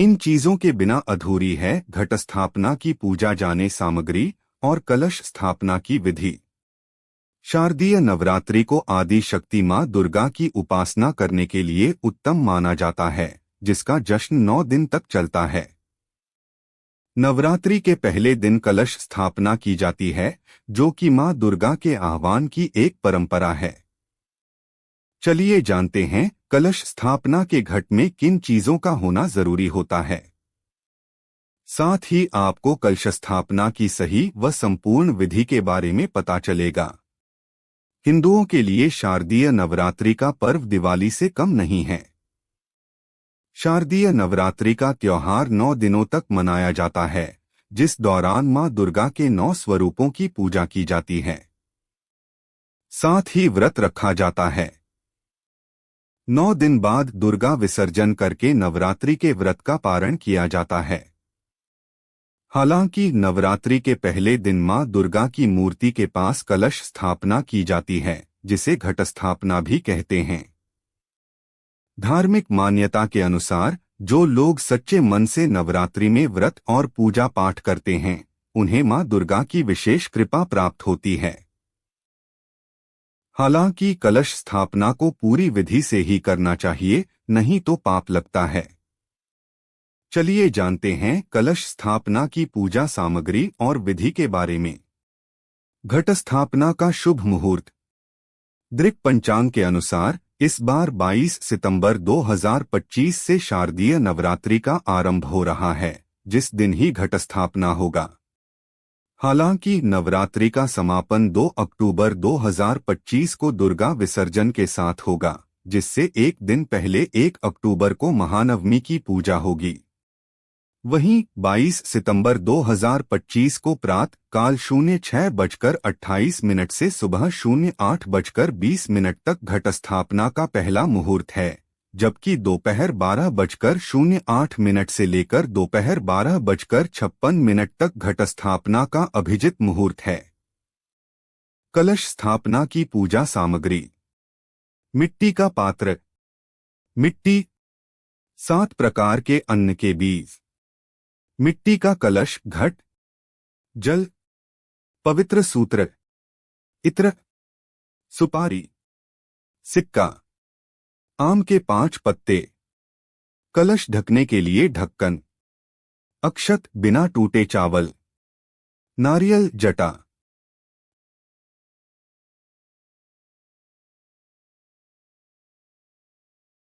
इन चीजों के बिना अधूरी है घट स्थापना की पूजा जाने सामग्री और कलश स्थापना की विधि। शारदीय नवरात्रि को आदि शक्ति माँ दुर्गा की उपासना करने के लिए उत्तम माना जाता है, जिसका जश्न 9 दिन तक चलता है। नवरात्रि के पहले दिन कलश स्थापना की जाती है, जो कि माँ दुर्गा के आह्वान की एक परंपरा है। चलिए जानते हैं कलश स्थापना के घट में किन चीजों का होना जरूरी होता है। साथ ही आपको कलश स्थापना की सही व संपूर्ण विधि के बारे में पता चलेगा। हिंदुओं के लिए शारदीय नवरात्रि का पर्व दिवाली से कम नहीं है। शारदीय नवरात्रि का त्योहार 9 दिनों तक मनाया जाता है, जिस दौरान मां दुर्गा के 9 स्वरूपों की पूजा की जाती है। साथ ही व्रत रखा जाता है। 9 दिन बाद दुर्गा विसर्जन करके नवरात्रि के व्रत का पारण किया जाता है। हालांकि नवरात्रि के पहले दिन मां दुर्गा की मूर्ति के पास कलश स्थापना की जाती है, जिसे घट स्थापना भी कहते हैं। धार्मिक मान्यता के अनुसार जो लोग सच्चे मन से नवरात्रि में व्रत और पूजा पाठ करते हैं, उन्हें मां दुर्गा की विशेष कृपा प्राप्त होती है। हालांकि कलश स्थापना को पूरी विधि से ही करना चाहिए, नहीं तो पाप लगता है। चलिए जानते हैं कलश स्थापना की पूजा सामग्री और विधि के बारे में। घट स्थापना का शुभ मुहूर्त। दृक पंचांग के अनुसार इस बार 22 सितंबर 2025 से शारदीय नवरात्रि का आरंभ हो रहा है, जिस दिन ही घट स्थापना होगा। हालांकि नवरात्रि का समापन 2 अक्टूबर 2025 को दुर्गा विसर्जन के साथ होगा, जिससे एक दिन पहले 1 अक्टूबर को महानवमी की पूजा होगी। वहीं 22 सितंबर 2025 को प्रातः काल 06:28 से सुबह 08:20 तक घट स्थापना का पहला मुहूर्त है, जबकि दोपहर 12:08 से लेकर दोपहर 12:56 तक घट स्थापना का अभिजित मुहूर्त है। कलश स्थापना की पूजा सामग्री। मिट्टी का पात्र, मिट्टी, 7 प्रकार के अन्न के बीज, मिट्टी का कलश घट, जल, पवित्र सूत्र, इत्र, सुपारी, सिक्का, आम के 5 पत्ते, कलश ढकने के लिए ढक्कन, अक्षत बिना टूटे चावल, नारियल जटा।